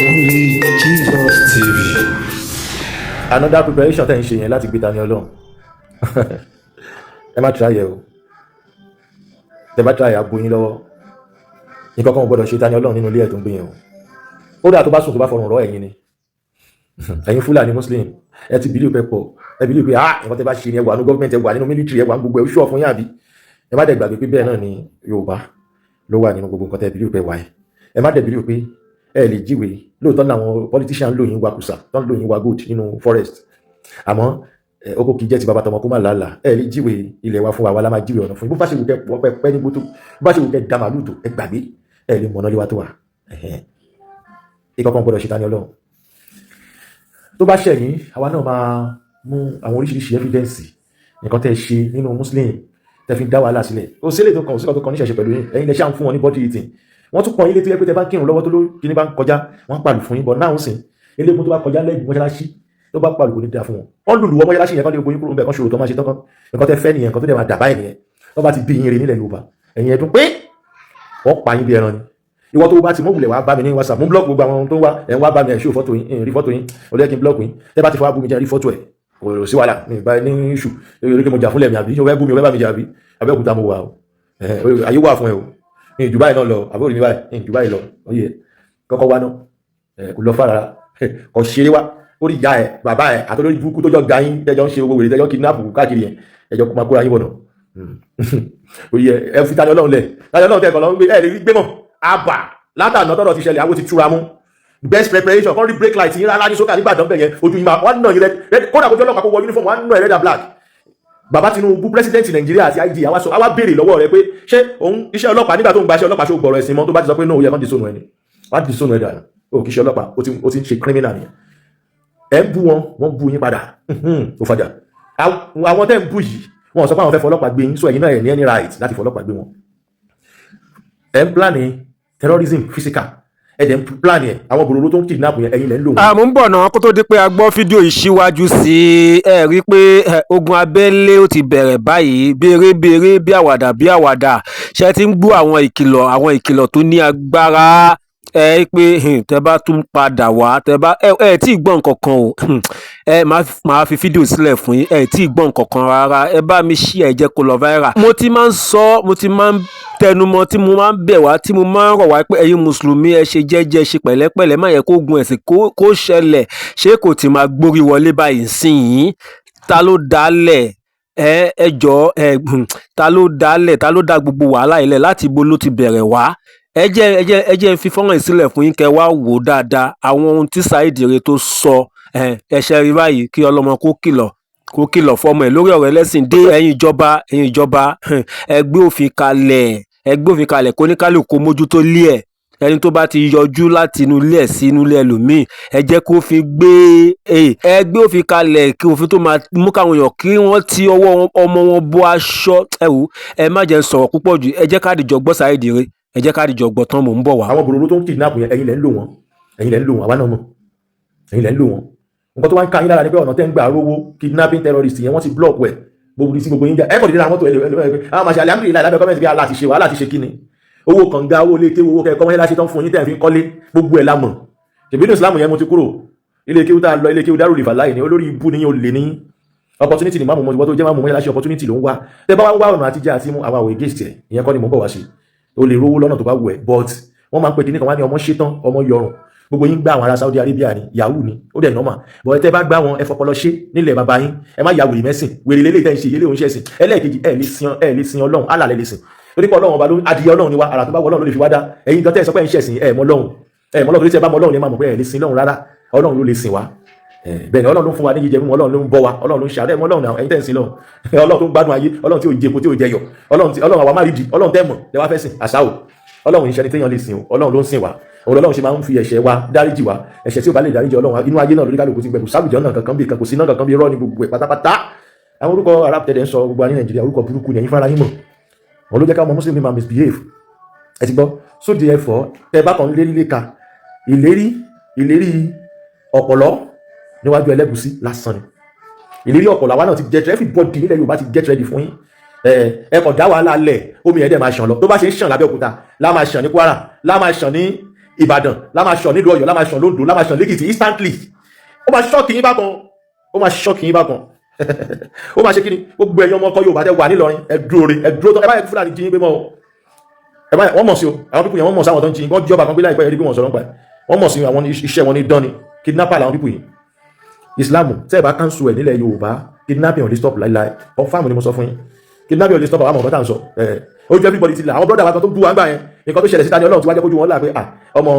Only Jesus TV. Another preparation tẹ́ ń ṣe yẹn láti gbé Tani Olohun. Ẹ má try ẹ o. Tẹ́ bá try àgbo yín lọ́wọ́. Nǹkan kan ò gbọ́dọ̀ ṣe Tani Olohun nínú ilé ẹ̀ tó ń gbé yẹn o. Ó dà tó bá sùn tó bá fọrùn rọ ẹ̀yin ni. Ẹ̀yin Fúlàní Muslim ẹ ti believe pé pọ̀. Ẹ believe pé nǹkan tẹ́ bá ṣe ni ẹ wà nínú government ẹ wà nínú military ẹ wà gbogbo ẹ ó ṣọ́ fún yín àbí. Ẹ má dẹ̀ gbàgbé pé bẹ́ẹ̀ náà ni Yorùbá ló wà nínú gbogbo nǹkan tẹ́ believe pé wà ẹ. Ẹ má dẹ̀ believe pé ẹ lè jíwèé lóòótọ́ làwọn politician lóyìn wa kùsà tó ń lóyìn wa good nínú forest àmọ́ oko kìí jẹ́ ti bàbá tọmọ kó má làálà ẹ lè jíwèé ilẹ̀ wa fún wa la máa jíwèé ọ̀nà fún bó bá ṣe wù kẹ́ pẹ́ ní gbótó bó bá ṣe wù kẹ́ da màlúù tó ẹ gbàgbé ẹ lè mọ̀nà léwa tó wà ìkọ̀kan gbọ́dọ̀ ṣe Tani Olohun tó bá ṣẹ̀yìn àwa náà máa mú àwọn oríṣiríṣi evidence nǹkan tẹ́ ṣe nínú Muslim tẹ́ fi dá wàhálà sílẹ̀ ó sílẹ̀ tó kàn sílẹ̀ tó kàn níṣẹ̀ṣẹ̀ pẹ̀lú yín ẹ̀yin lẹ ṣáà ń fún wọn ní body eating wọ́n tún pọ̀ ilé tó yẹ pé tẹ bá kírun lọ́wọ́ tó ló kíní bá ń kọjá wọ́n pàlù fún yín bọ̀ náà ń sìn eléegun tó bá kọjá lẹ́yìn mọ́ṣáláṣí tó bá pàlù kò ní dáa fún wọn wọ́n lùlù wọ́n mọ́ṣáláṣí yẹn kan lè gbóyún kúrò nbẹ̀ kan ṣòro tó máa ṣe tán kan nǹkan tẹ fẹ́ nìyẹn nǹkan tó dẹ̀ máa dàbá ẹ̀ nìyẹn wọ́n bá ti bí yín re nílẹ̀ Yorùbá ẹ̀yin ẹ̀dùn pé wọ́n pa yín bí ẹran ni ìwọ tó bá ti mọ́bùlẹ̀ wá bá mi ní WhatsApp mú blọ́ọ̀kì gbogbo àwọn tó ń wá ẹ̀ ń wá bá mi ẹ̀ ṣó fọ́tò yín rí fọ́tò yín ó lẹ́kìn blọ́ọ̀kì yín tẹ́ bá ti fọwọ́ bú mi jẹ́ rí fọ́tò ẹ̀ kò sí wàhálà ní ìgbà ní iṣu eré kí mo jà fúnlẹ̀ mi àbí ó fẹ́ bú mi ó fẹ́ bá mi jà àbí Abẹ́òkúta mo wà o ayé wà fún ẹ o ní Dubai náà lọ àbúrò ní báyìí ní Dubai lọ oyè kọ́kọ́ wá náà kò lọ fara kò ṣeré wá ó rí ìyá ẹ bàbá ẹ àtọ́lórí burúkú tó jọ ga yín tẹ́jọ́ ń ṣe owó wèrè tẹ́jọ́ kidnap káàkiri yẹn ẹjọ́ kó máa kóra yín bọ̀nà oyè ẹ fi Tani Olohun lẹ̀ Tani Olohun tẹ́kọ̀ lọ́wọ́ ẹ lè rí gbé mọ̀ àbà látàná tọ́rọ̀ ti ṣẹlẹ̀ àwọn ti túra mú best preparation kọ́ rí break light yín rárá ní sókà nígbàdàn bẹ̀yẹn ojú yín máa wọ́n nà yín rẹ kódà kó jọ́ ọlọ́pàá kó wọ uniform wọ́n nà ẹ̀ red and black bàbá Tinubu president Nàìjíríà àti IG àwa béèrè lọ́wọ́ rẹ pé ṣé òun iṣẹ́ ọlọ́pàá nígbà tó ń gba iṣẹ́ ọlọ́pàá ṣó gbọ̀rọ̀ ẹ̀sìn mọ́ tó bá ti sọ pé náà ó yẹ kán di sónú ẹni wá di sónú ẹ̀dà ó kì í ṣe ọlọ́pàá ó ti ń ṣe criminal nìyẹn ẹ ń bú wọn wọ́n bú yín padà ó fàjà àwọn tẹ́ ń bú yìí wọ́n sọ pé àwọn fẹ́ fọlọ́pàá gbé yín so ẹ̀yin náà ẹ̀ ní any right láti fọlọ́pàá gbé wọn ẹ ń plan terrorism physical ẹ̀dẹ̀ ń plan yẹn àwọn bòròró tó ń kidnap yẹn ẹ̀yin lẹ́ ń lò wọ́n. àmọ́ ń bọ̀ náà kó tó di pé a gbọ́ fídíò yìí síwájú sí i ẹ rí i pé ogun abẹ́lé ó ti bẹ̀rẹ̀ báyìí béèrè bí àwàdà ṣe ti ń gbọ́ àwọn ìkìlọ̀ tó ní agbára ẹ pé tẹ bá tún padà wá tẹ bá ẹ tí ì gbọ́ nǹkan kan o ẹ máa fi fídíò sílẹ̀ fún yín ẹ tí ì gbọ́ nǹkan kan rárá ẹ bá mi ṣí ẹ jẹ́ kó lọ viral. mo ti máa ń sọ mo ti máa ń tẹnumọ́ tí mo máa ń bẹ̀ wá tí mo máa ń rọ̀ wá pé ẹ̀yin mùsùlùmí ẹ ṣe jẹ́jẹ́ ṣe pẹ̀lẹ́pẹ̀lẹ́ má yẹ kó gun ẹ̀sìn kó ṣẹlẹ̀ ṣé kò ti máa gbórí wọlé báyìí sìn yín ta ló dálẹ̀ ẹ jọ ta ló dá gbogbo wàhálà ilẹ̀ láti ibo ló ti bẹ̀rẹ̀ wá ẹ jẹ́ ń fi fọ́nrán ìsílẹ̀ fún yín kẹ́ wá wò dáadáa àwọn ohun tí Saheed Ire tó sọ ẹ̀ṣẹ̀ rí báyìí kí ọlọ́mọ kó kìlọ̀ fọmọ ẹ̀ lórí ọ̀rọ̀ ẹlẹ́sìn dé ẹ̀yin ìjọba ẹ gbé òfin kalẹ̀ kó ní kálukú mójútó lé ẹ̀ ẹni tó bá ti yọjú láti inú ilé ẹ̀ sí inú ilé ẹlòmíì ẹ jẹ́ kó fi gbé òfin kalẹ̀ kí òfin tó máa mú káwọn èèyàn kí wọ́n ti ọwọ́ ọmọ wọn bọ́ aṣọ ẹ má jẹ́ sọ̀rọ̀ púpọ̀ jù ẹ jẹ́ ká dìjọ gbọ́ Saheed Ire ẹ jẹ́ ká dìjọ gbọ́ tán mò ń bọ̀ wá. àwọn bòròró tó ń kidnap yẹn ẹ̀yin lẹ́ ń lò wọ́n àwa náà mọ̀ ẹ̀yin lẹ́ ń lò wọ́n nǹkan tó wá ń ká yín lára ni pé ọ̀nà tẹ́ ń gbà rówó kidnapping terrorist yẹn wọ́n ti block ẹ̀ gbogbo sí gbogbo yín jà ẹ̀kọ́ dídá àwọn tó àwọn màṣẹ alhamdulilayi lábẹ́ kọ́mẹ́ntì bí Allah ti ṣe wàhálà ti ṣe kíni owó kànga owó ilé kéwò owó kẹ́kọ́ mọ́ṣáláṣí tán fún yín tẹ́ fi ń kọ́lé gbogbo ẹ̀ lámọ̀ ṣèbínú Islam yẹn mo ti kúrò ilé kéwò tá a lọ ilé kéwò Darul Ifalai ni olórí ibú ni yóò lè ní opportunity ni máàmù mọ́tò tó jẹ́ máàmù mọ́ṣáláṣí opportunity ló ń wá tẹ́ bá wá ọ̀nà àtijọ́ àti mú àwọn àwọ̀ against ẹ̀ ìyẹn kọ́ ni mo bọ̀ wá ṣe o lè rówó lọ́nà tó bá wù ẹ́ but wọ́n máa ń pè kíní kan wá ní ọmọ ṣetán ọmọ yọrùn gbogbo yín gbá àwọn ará Saudi Arabia ni yahoo ni ó dẹ̀ normal but tẹ́ bá gbá wọn ẹ fọpọlọ ṣe nílẹ̀ bàbá yín ẹ má ya wèrè mẹ́sìn wèrè lélẹ̀ tẹ́ ń ṣe ilé òun ṣẹ̀sìn ẹlẹ́ẹ̀kejì ẹ lè sin Ọlọ́run Allah lè sìn torí pé Ọlọ́run ọba ló adìyẹ Ọlọ́run ni wá ara tó bá wọ Ọlọ́run ló lè fi wá dá ẹ̀yin gan tẹ́ ẹ sọ pé ẹ ń ṣẹ̀sìn ẹ mọ Ọlọ́run torí tẹ́ bá mọ Ọlọ́run ni ẹ máa mọ̀ pé ẹ lè sin Ọlọ́run rárá Ọlọ́run ló lè sìn wá bẹ́ẹ̀ ni Ọlọ́run ló fún wa ní jíjẹ mímu Ọlọ́run ló ń bọ́ wa Ọlọ́run ló ń ṣàdé mọ́ Ọlọ́run ẹ̀yin tẹ́ ń sin Ọlọ́run Ọlọ́run tó ń gbádùn ayé Ọlọ́run tí ò jẹpo tí ò jẹyọ Ọlọ́run àwa má rí di Ọlọ́run tẹ́ mọ̀ lẹ wá fẹ́ sìn àṣà o Ọlọ́run ìṣẹ́ni téèyàn lè sìn o Ọlọ́run ló ń sìn wa òun Ọlọ́run ṣe máa ń fi ẹ̀ṣẹ̀ wa dáríjì wa ẹ̀ṣẹ̀ tí ó bá lè dáríjì Ọlọ́run inú ayé náà lórí kálukú ti gbẹ kò sábìjọ náà kankan bí kan kò sí náà kankan bí irọ́ ní gbogbo ẹ̀ pátápátá àwọn orúkọ arab tẹ̀lé ń sọ gbogbo ní Nàìjíríà orúkọ burúkú ni ẹ̀yin fara yín mọ̀ wọn ló jẹ́ káwọn Muslim máa misbehave ẹ ti gbọ́ so therefore tẹ bá kàn lérí léka ìlérí ọ̀pọ̀lọ́ níwájú ẹlẹ́gùsí lásán ni ìlérí ọ̀pọ̀lọ́ àwa náà ti get ready everybody nílẹ̀ Yorùbá ti get ready fún yín ẹ kàn dá wàhálà lẹ̀ omi ẹ̀dẹ̀ máa ṣàn lọ tó bá ṣe ń ṣàn lábẹ́òkúta lá máa ṣàn ní Kwara lá máa ṣàn ní Ìbàdàn la máa ṣàn nílùú Ọ̀yọ́ la máa ṣàn lóńdó la máa ṣàn lẹ́kìtì instantly ó máa ṣọ́ọ̀kì yín bákan ó máa ṣọ́ọ̀kì yín bákan ó máa ṣe kí ni gbogbo ẹ̀yàn ọmọ ọkọ Yorùbá tẹ wà nílọrin ẹ dúró tán ẹ bá yẹ Fúlàní jí yín gbé mọ́ ẹ bá wọ́n mọ̀ sí o àwọn pípù yẹn wọ́n mọ̀ sáwọn tó ń jí wọ́n jọba kan gbé láìpẹ́ ẹ̀rí bí wọ́n sọ̀rọ̀ nípa ẹ̀ wọ́n mọ̀ sí àwọn iṣẹ́ wọn ní dán ni kidnapper làwọn pípù yìí Islam tẹ́ ẹ bá cancel ẹ̀ nílẹ̀ Yorùbá kidnapping ò lè stop láíláí ọ̀fáàmù ni mo sọ fún yín kidnapping ò lè stop àwọn ọmọ ọ̀gá tá à ń sọ ó jẹ́ everybody ti là àwọn brother wa kan tó bú wa ń gbà yẹn nǹkan tó ṣẹlẹ̀ sí Daniel Ọlọ́run tí wá jẹ́ kójú wọn là pé ọmọ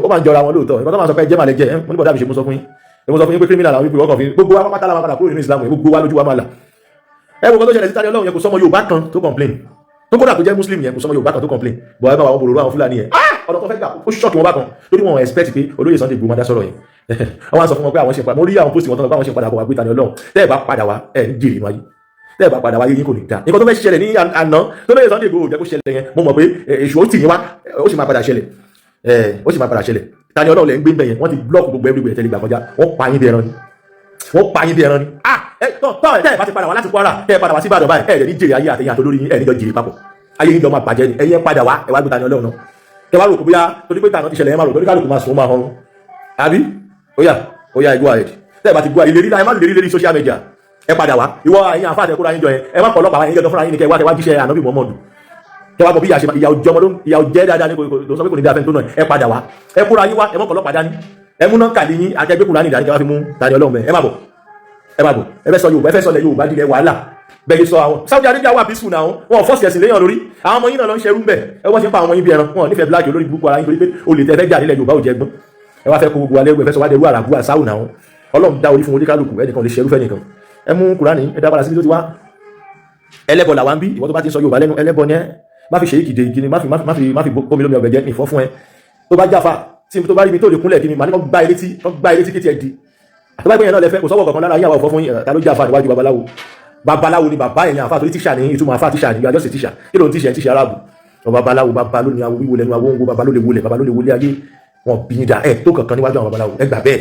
ó máa ń jọra wọn lóòótọ́ nǹkan tó máa sọ pé jẹ́ màlẹ́ jẹ́ mo ní bọ̀dá mi ṣe mo sọ fún yín pé criminal àwọn people ọkàn fi gbogbo wa pátá la máa padà kúrò nínú Islam gbogbo wa lójú wa máa là ẹ wo nǹkan tó ṣẹlẹ̀ sí Daniel Ọlọ́run yẹn kò sọmọ Yorùbá kan tó complain tó kódà tó jẹ́ Muslim yẹn kò sọmọ Yorùbá kan tó complain bọ̀ ẹ bá wọn bòrò àwọn Fúlàní yẹn ọ̀dọ̀ tó fẹ́ gbà ó ṣọ́ọ̀kì wọn bá kan lórí wọn expect pé olóyè Sunday Igboho máa dá sọ̀rọ̀ yẹn wọ́n sọ fún wọn pé àwọn ṣe padà mo rí àwọn post wọn tó ń bá wọn ṣe padà bọ̀ wá gbé Daniel Ọlọ́run tẹ́ ẹ bá padà wá ẹ ń jèrè inú ayé tẹ́ ẹ bá padà wá yé yín kò ní dá nǹkan tó fẹ́ ṣẹlẹ̀ ní àná tó lóye Sunday Igboho jẹ́ kó ṣẹlẹ̀ yẹn mo mọ̀ pé èṣù ó tì yín wá ó sì máa padà ṣẹlẹ̀ Daniel Ọlọ́run lẹ́ ń gbé ń bẹ̀ yẹn wọ́n ti block gbogbo everywhere tẹ́lẹ̀ gbà kọjá wọ́n pa yín bí ẹran ni tẹ́ ẹ bá ti padà wá láti Kwara tẹ́ ẹ padà wá sí Ìbàdàn báyìí ẹ̀ ní jèrè ayé àtẹ̀yìn àtolórí yín ẹ̀ níjọ jèrè papọ̀ ayé yín jọ máa bàjẹ́ ni ẹ̀yin padà wá ẹ̀ wá gbé Daniel Ọlọ́run náà kẹ wá rò kó bóyá torí pé tàná ti ṣẹlẹ̀ ẹ̀ máa rò torí kálukú máa sùn máa họrun àbí óyá go ahead tẹ́ ẹ bá ti gbọ́ ìlérí ẹ má lérí social media ẹ padà wá ìwọ ẹ̀yin àfáà tẹ kóra yín jọ yẹn ẹ má pọ̀ ọlọ́pàá yín jọ fúnra yín ni kẹ wá jíṣẹ́ Ànábì Muhammadu kẹ wá bọ̀ bí ìyà òjẹ́ dáadáa ní kò sọ pé kò ní dáa fẹ́ tó náà ẹ padà wá ẹ kóra yín wá ẹ mọ́ pọ̀ ọlọ́pàá dání ẹ mú náà kàdé yín akẹgbẹ́ kúránì dání kẹ wá fi mú Daniel Ọlọ́run bẹ́ẹ̀ ẹ má bọ̀ ẹ fẹ́ sọ Yorùbá ẹ fẹ́ sọ lẹ Yorùbá dilẹ̀ wàhálà bẹ́ẹ̀ sọ àwọn Saudi Arabia wà peaceful náà wọn fọ́ọ̀sì ẹ̀sìn léyàn lórí àwọn ọmọ yín náà lọ ń ṣerú ń bẹ̀ ẹ wọ́n ṣe ń pa àwọn ọmọ yín bí ẹran wọn nífẹ̀ẹ́ black olórí burúkú ara yín torí pé olè tẹ́ fẹ́ jà nílẹ̀ Yorùbá ò jẹ́ gbọ́n ẹ wá fẹ́ kó gbogbo alẹ́ ẹ fẹ́ sọ wá dẹrú àràbù àsáwù náà Ọlọ́run dá orí fún oníkálukú ẹnìkan lè ṣerú fẹ́ nìkan ẹ mú Kùránì ẹ dá padà síbi tó ti wá ẹlẹ́bọ làwa ń bí ìwọ tó bá ti sọ Yorùbá lẹ́nu ẹlẹ́bọ ni ẹ má fi ṣèyí kìdè ìgini má fi bómi lómi ọbẹ̀ jẹ́ ìfọ́ fún ẹ tó bá jáfa tí tó bá rí mi tó lè kúnlẹ̀ kí mi mà ní kọ́ gbá ilé tí kí tiẹ̀ di àtọ́bá ìgbẹ̀yẹn náà lẹ́fẹ́ kò sọ́wọ́ kankan lára yíyàwó ọ̀fọ́ fún ta ló jáfa níwájú babaláwo ni bàbá ẹ̀yìn àfáà torí tíṣà ní ìtumọ̀ àfáà tíṣà ní ìyájọ́ sí tíṣà kí ló ń tíṣà arábù babaláwo bàbá ló ní awo wíwo lẹ́nu awóńgbò bàbá ló lè wọlé ayé wọn bí ní da ẹ̀ tó kankan níwájú àwọn babaláwo ẹ gbà bẹ́ẹ̀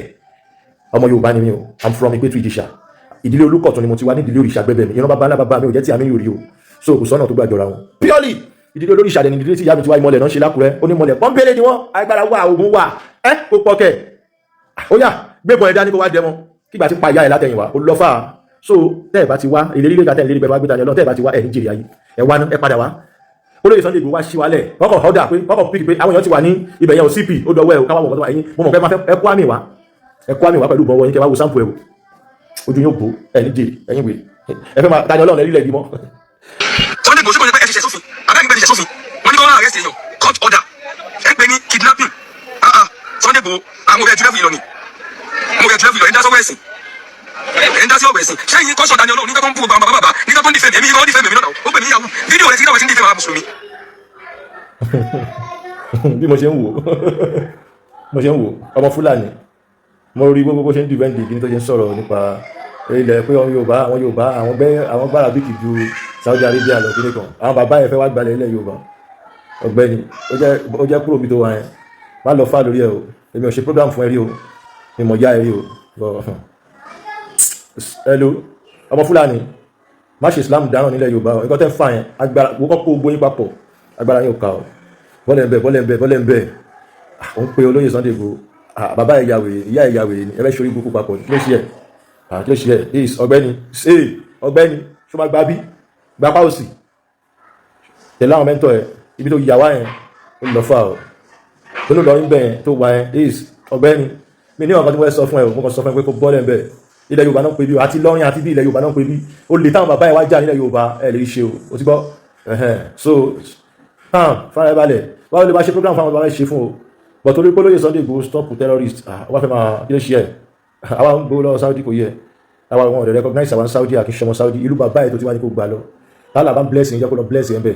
ọmọ Yorùbá ni mi o I'm from Ìpẹ́tù Ìjẹ̀ṣà ìdílé Olúkọ̀tún ni mo ti wá ní ìdílé òrìṣà gbẹbẹ mi ìran bàbá mi ò jẹ́ tí àmì yòrí o so kò sọ́nà tó gbàjọra wọn purely ìdílé olóríṣà dẹni ìdílé tí ìyá mi ti wá ìmọ̀lẹ̀ náà ṣe lákùrẹ́ ó ní mọ̀lẹ̀ pọ́ńpẹ́lẹ́ ni wọ́n agbára wà ogun wà kó pọ̀kẹ́ ó yá gbébọn ẹ̀dá ní kó wá dẹmọ kígbà tí pa ìyá ẹ̀ látẹ̀yìnwá ó lọ́fà so tẹ́ ẹ̀ bá ti wá ìlérí lóga tẹ́ ìlérí bẹ́ẹ̀ wá gbé Daniel Ọlọ́run tẹ́ ẹ̀ bá ti wá ẹ̀ ní jèrè ayé ẹ̀ wá ẹ padà wá olóyè Sunday Igboho wá sí wálẹ̀ kọ́kọ́ ọ̀dà pé kọ́kọ́ píkì pé àwọn èèyàn ti wà ní ibẹ̀ yẹn ò CP ó dọwọ́ ẹ̀ ò káwọ́ ọ̀gọ́dọ̀ ẹ̀yìn mo mọ̀ pé ẹ kó àmì wá pẹ̀lú bọ́wọ́ yín kẹ́ wá wo sample ẹ̀ wò ojú yóò bò ẹ̀ ní jèrè ẹ̀yìn wèrè ẹ fẹ́ máa Daniel Ọlọ́run ẹ̀rí lẹ̀ bí mọ́. Sunday Igboho ṣe pé ẹ ti ṣe sófin abẹ́ni bẹ́ẹ̀ ti ṣe sófin wọ́n ní kọ́ arrest èèyàn court order ẹ pè ní kidnapping Sunday Igboho àwọn ọ̀rẹ́ jùlẹ̀ fún ìlọ ni mo rẹ̀ jùlẹ̀ fún ìlọ ẹ̀ ń dá sọ́wọ́ ẹ̀sìn ẹ̀ ń dá sí ọ̀rọ̀ ẹ̀sìn ṣẹ́yìn kọ́ṣọ́ Daniel Ọlọ́run nígbà tó ń bú bàbá nígbà tó ń dìfẹ́ mi kọ́ dìfẹ́ mi lọ́nà ó pè mí ìyàwó fídíò rẹ̀ sí náà wẹ̀ sí ń dìfẹ́ àwọn mùsùlùmí. bí mo ṣe ń wò ọmọ Fúlàní mo rí gbogbo bó ṣe ń dìbẹ́ǹdì kí ni tó ṣe ń sọ̀rọ̀ nípa ilẹ̀ pé àwọn Yorùbá àwọn gbára bíkì ju Saudi Arabia lọ kí nìkan àwọn bàbá yẹn fẹ́ wá gbalẹ̀ ilẹ̀ Yorùbá ọ̀gbẹ́ni ó jẹ́ kúrò bí tó wà yẹn má lọ fà lórí ẹ̀ o èmi ò ṣe program fún ẹ rí o mi mọ̀ já ẹ rí o hello ọmọ Fúlàní má ṣe Islam dáhùn nílẹ̀ Yorùbá nǹkan tẹ́ fà yẹn agbára wọ́n kó gbóyin papọ̀ agbára yóò ká o bọ́lẹ̀ ń bẹ̀ ó ń pe olóyè Sunday Igboho bàbá ẹ̀ yàwé ìyá ẹ̀ yàwé ni ẹ fẹ́ ṣorí burúkú papọ̀ kí ló ṣe ẹ̀ ọ̀gbẹ́ni ṣó máa gba bí gba páòsì tẹ̀lé àwọn mẹ́ntọ̀ ẹ̀ ibi tó yà wá yẹn ó lọ fà ọ́ tó ló lọ ń bẹ̀ yẹn tó wà yẹn ọ̀gbẹ́ni mi ní ọ̀kan tí wọ́n sọ fún ẹ mo kàn sọ fún ẹ pé kó bọ́lẹ̀ ń bẹ̀ ilẹ̀ Yorùbá náà pé bí àti lọ́rin àti bí ilẹ̀ Yorùbá náà pé bí ó lè táwọn bàbá ẹ̀ wá jà nílẹ̀ Yorùbá ẹ̀ lè ṣe o ti gbọ́ so fara balẹ̀ wáwo lè bá ṣe program fáwọn bàbá ẹ̀ ṣe fún o but torí pé lóye Sunday Igboho stop terrorist wọ́n fẹ́ máa kí ló ṣe ẹ̀ àwọn ń gbowó lọ́wọ́ Saudi kò yẹ àwọn àwọn ọ̀dẹ̀ recognize àwọn Saudi àkíṣọmọ Saudi ìlú bàbá ẹ̀ tó ti wá ní kó gbà lọ tálà bá ń blessing jẹ́ kó lọ blessing ẹ̀ bẹ̀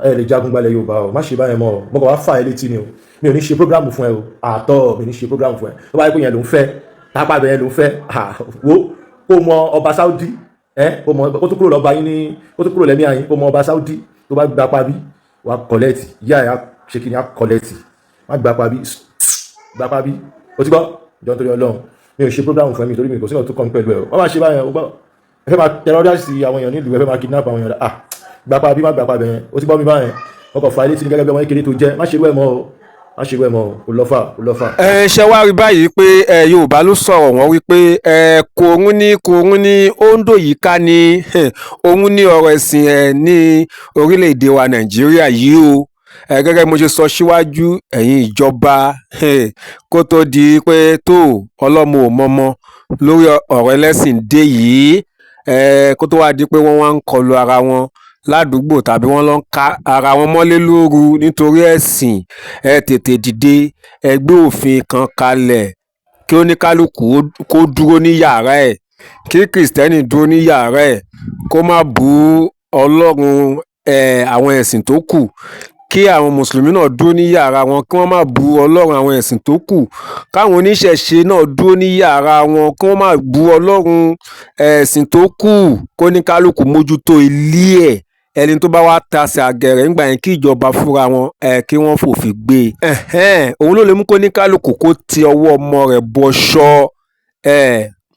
ẹ̀ lè jagun gbalẹ̀ Yorùbá o má ṣe báyẹn mọ́ ọ mọ́kàn wá fà ẹ́ létí ni o mi ò ní ṣe program fún ẹ o àtọ́ mi ní ṣe program fún ẹ tó bá yẹ kó yẹn ló ń fẹ́ tápá bẹ̀ yẹn ló ń fẹ́ wo kó mọ ọba Saudi kó tó kúrò lọ́ba yín ní kó tó kúrò lẹ́mí àyín kó mọ ọba Saudi tó bá gbapá bí wà kọ̀lẹ́tì yá ẹ̀ ṣe kí ni á kọ̀lẹ́tì má gbapá bí o ti gbọ́ jọ́ nítorí Ọlọ́run mi ò ṣe program fún mi torí mi kò sínú tó kọ́ pẹ̀lú ẹ̀ wọ́n máa ṣe báyẹn ó gbọ́ ẹ fẹ́ máa terrorize àwọn èèyàn nílùú ẹ fẹ́ máa kidnap àwọn èèyàn gbapá bí má gbapá bẹ̀yẹn ó ti gbọ́ mi báyẹn ọkọ̀ fà ilé tí ní gẹ́gẹ́ bí ọmọ kékeré tó jẹ́ má ṣe irú ẹ̀ mọ́ o má ṣe bẹ́ẹ̀ mọ́ kó lọ́fà. ṣe wá rí báyìí pé yorùbá ló sọ̀rọ̀ wọ́n wípé kòrún ní òǹdó yìí ká ní òun ní ọ̀rọ̀ ẹ̀sìn ní orílẹ̀-èdè wa nàìjíríà yìí o gẹ́gẹ́ mo ṣe sọ síwájú ẹ̀yin ìjọba kó tó di pé tó ọlọ́mọ ò mọmọ lórí ọ̀rọ̀ ẹlẹ́sìn dé yìí kó tó wá di pé wọ́n wá ń kọlu ara wọn ládùúgbò tàbí wọ́n lọ ń ká ara wọn mọ́lé lóru nítorí ẹ̀sìn tètè dìde gbé òfin kan kalẹ̀ kí oníkálukú kó dúró ní yàrá ẹ̀ kí kìrìsìtẹ́nì dúró ní yàrá ẹ̀ kó má bú ọlọ́run àwọn ẹ̀sìn tó kù kí àwọn mùsùlùmí náà dúró ní yàrá wọn kí wọ́n má bú ọlọ́run àwọn ẹ̀sìn tó kù káwọn oníṣẹ̀ṣe náà dúró ní yàrá wọn kí wọ́n má bú ọlọ́run ẹ̀sìn tó kù kó ní kálukú mójútó ilé ẹ̀ ẹni tó bá wá tasẹ̀ àgẹ̀rẹ̀ ńgbà yẹn kí ìjọba fúnra wọn kí wọ́n fòfin gbé òun ló lè mú kó ní kálukú kó ti ọwọ́ ọmọ rẹ̀ bọṣọ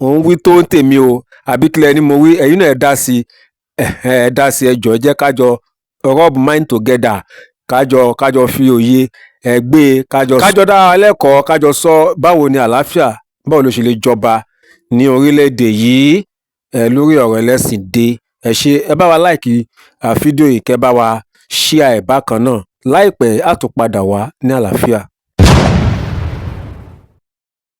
òun wí tó ń tèmi o àbí kílẹ̀ ni mo wí ẹ̀yin náà ẹ dá sí ẹjọ́ ẹ jẹ́ kájọ rub mind together kájọ fi òye gbé kájọ dá wa lẹ́kọ̀ọ́ kájọ sọ báwo ni àlàáfíà báwo ló ṣe lè jọba ní orílẹ̀-èdè yìí lórí ọ̀rọ̀ ẹlẹ́sìn dé ẹ ṣé ẹ bá wa láìkì fídíò yìí kẹ́ bá wa ṣíà ẹ̀ bákan náà láìpẹ́ á tún padà wá ní àlàáfíà.